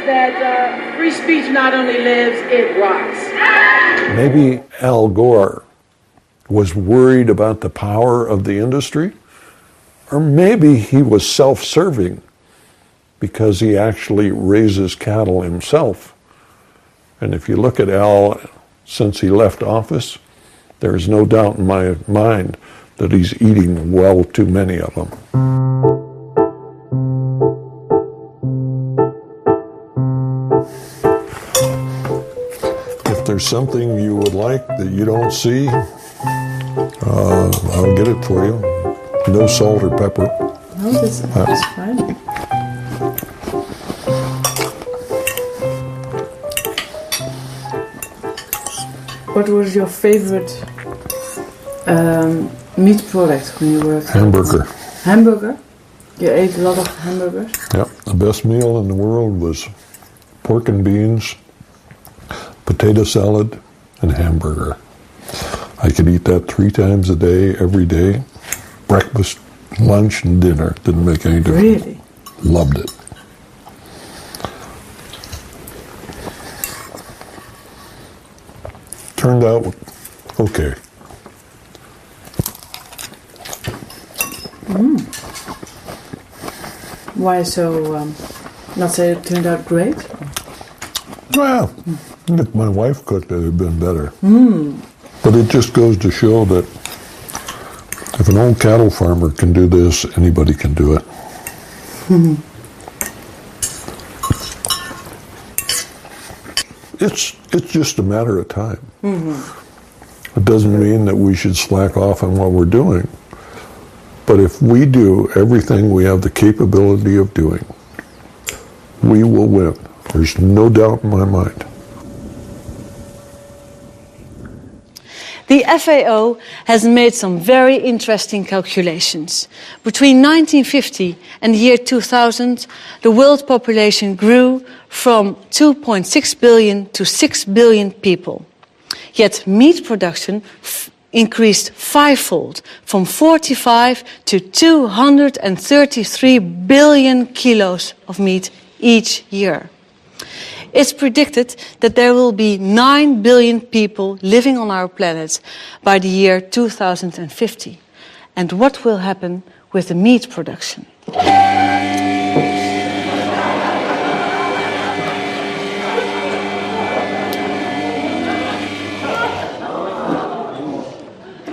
that free speech not only lives, it rots. Maybe Al Gore was worried about the power of the industry, or maybe he was self-serving because he actually raises cattle himself. And if you look at Al since he left office, there is no doubt in my mind that he's eating well too many of them. If there's something you would like that you don't see, I'll get it for you. No salt or pepper. No, that's fine. What was your favorite meat product when you were a kid? Hamburger. Hamburger? You ate a lot of hamburgers? Yep. The best meal in the world was pork and beans, potato salad, and hamburger. I could eat that 3 times a day, every day. Breakfast, lunch, and dinner. Didn't make any difference. Really? Loved it. Turned out okay. Why so, not say it turned out great? Well, if my wife cooked it, it'd been better. But it just goes to show that if an old cattle farmer can do this, anybody can do it. It's just a matter of time. It doesn't mean that we should slack off on what we're doing. But if we do everything we have the capability of doing, we will win. There's no doubt in my mind. The FAO has made some very interesting calculations. Between 1950 and the year 2000, the world population grew from 2.6 billion to 6 billion people. Yet meat production increased fivefold, from 45 to 233 billion kilos of meat each year. It's predicted that there will be 9 billion people living on our planet by the year 2050. And what will happen with the meat production?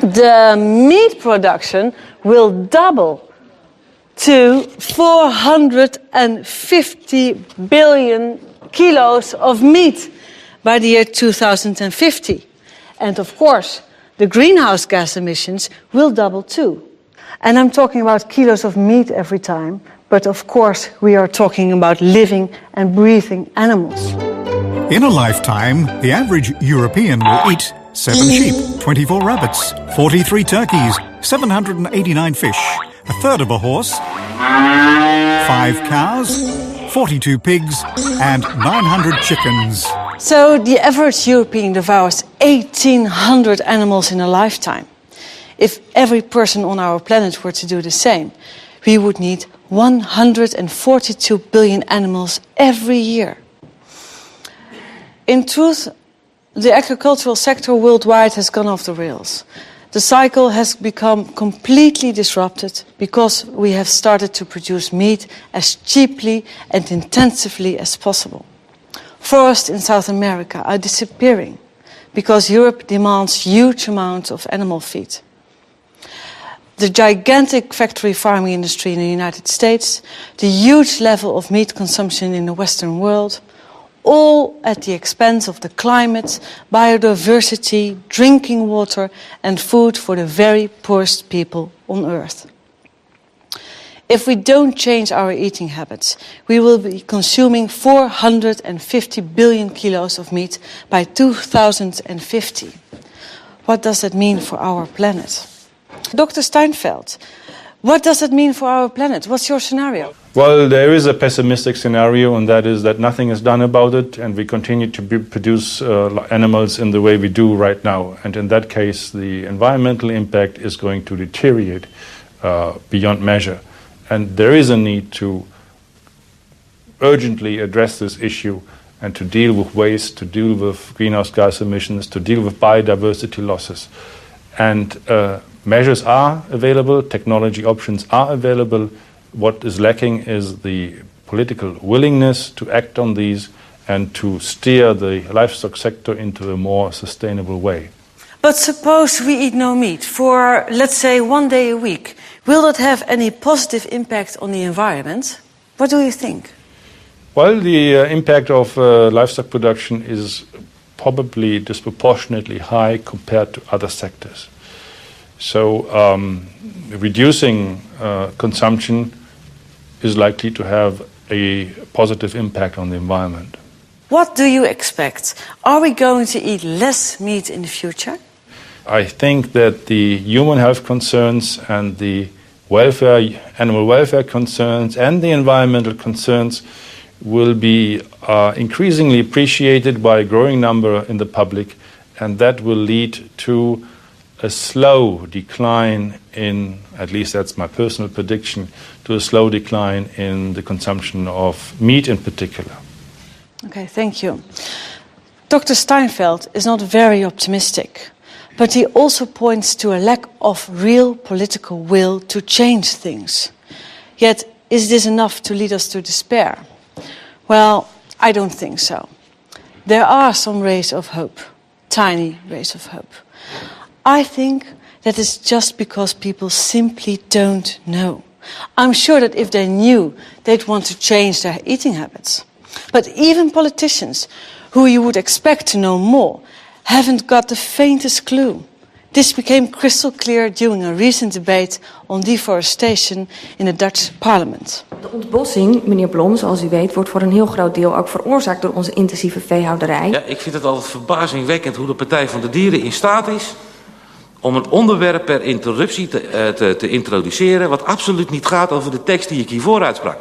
The meat production will double to 450 billion kilos of meat by the year 2050. And of course, the greenhouse gas emissions will double too. And I'm talking about kilos of meat every time, but of course we are talking about living and breathing animals. In a lifetime, the average European will eat 7 sheep, 24 rabbits, 43 turkeys, 789 fish, a third of a horse, 5 cows, 42 pigs, and 900 chickens. So the average European devours 1,800 animals in a lifetime. If every person on our planet were to do the same, we would need 142 billion animals every year. In truth, the agricultural sector worldwide has gone off the rails. The cycle has become completely disrupted because we have started to produce meat as cheaply and intensively as possible. Forests in South America are disappearing because Europe demands huge amounts of animal feed. The gigantic factory farming industry in the United States, the huge level of meat consumption in the Western world, all at the expense of the climate, biodiversity, drinking water, and food for the very poorest people on Earth. If we don't change our eating habits, we will be consuming 450 billion kilos of meat by 2050. What does that mean for our planet? Dr. Steinfeld, what does it mean for our planet? What's your scenario? Well, there is a pessimistic scenario, and that is that nothing is done about it, and we continue to produce animals in the way we do right now. And in that case, the environmental impact is going to deteriorate beyond measure. And there is a need to urgently address this issue and to deal with waste, to deal with greenhouse gas emissions, to deal with biodiversity losses. And measures are available, technology options are available. What is lacking is the political willingness to act on these and to steer the livestock sector into a more sustainable way. But suppose we eat no meat for, let's say, 1 day a week. Will that have any positive impact on the environment? What do you think? Well, the impact of livestock production is probably disproportionately high compared to other sectors. So reducing consumption is likely to have a positive impact on the environment. What do you expect? Are we going to eat less meat in the future? I think that the human health concerns and the animal welfare concerns and the environmental concerns will be increasingly appreciated by a growing number in the public, and that will lead to a slow decline in, at least that's my personal prediction, to a slow decline in the consumption of meat in particular. Okay, thank you. Dr. Steinfeld is not very optimistic, but he also points to a lack of real political will to change things. Yet, is this enough to lead us to despair? Well, I don't think so. There are some rays of hope, tiny rays of hope. I think that is just because people simply don't know. I'm sure that if they knew, they'd want to change their eating habits. But even politicians, who you would expect to know more, haven't got the faintest clue. This became crystal clear during a recent debate on deforestation in the Dutch parliament. De ontbossing, meneer Blom, zoals u weet, wordt voor een heel groot deel ook veroorzaakt door onze intensieve veehouderij. Ja, ik vind het altijd verbazingwekkend hoe de Partij van de Dieren in staat is om een onderwerp per interruptie te introduceren wat absoluut niet gaat over de tekst die ik hiervoor uitsprak.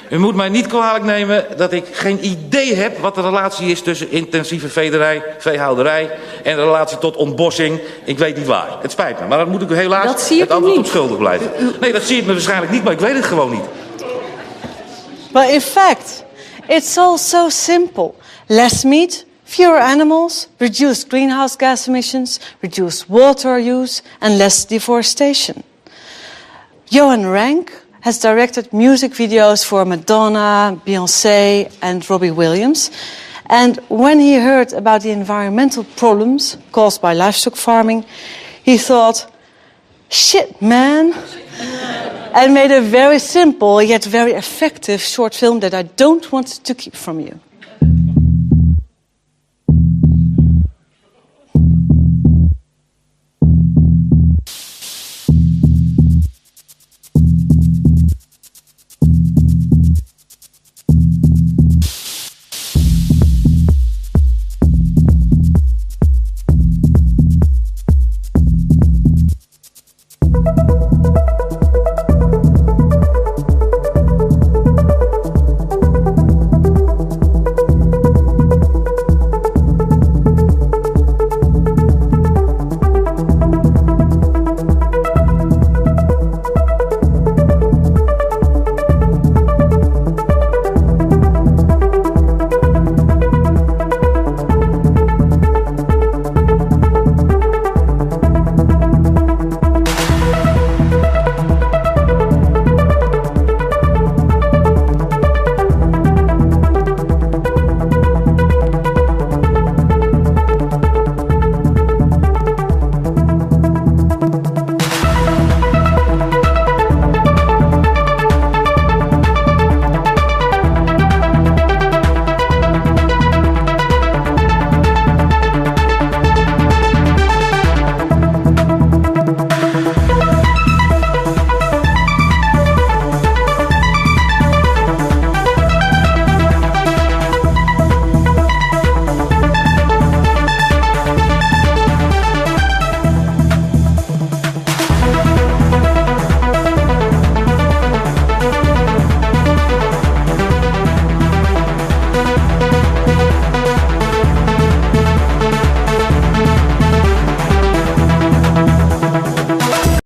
U moet mij niet kwalijk nemen dat ik geen idee heb wat de relatie is tussen intensieve veehouderij en de relatie tot ontbossing. Ik weet niet waar. Het spijt me, maar dan moet ik u helaas het antwoord op schuldig blijven. Nee, dat zie ik me waarschijnlijk niet, maar ik weet het gewoon niet. But in fact, it's all so simple. Less meat, fewer animals, reduced greenhouse gas emissions, reduced water use and less deforestation. Johan Rank has directed music videos for Madonna, Beyoncé and Robbie Williams. And when he heard about the environmental problems caused by livestock farming, he thought, shit, man. And made a very simple yet very effective short film that I don't want to keep from you.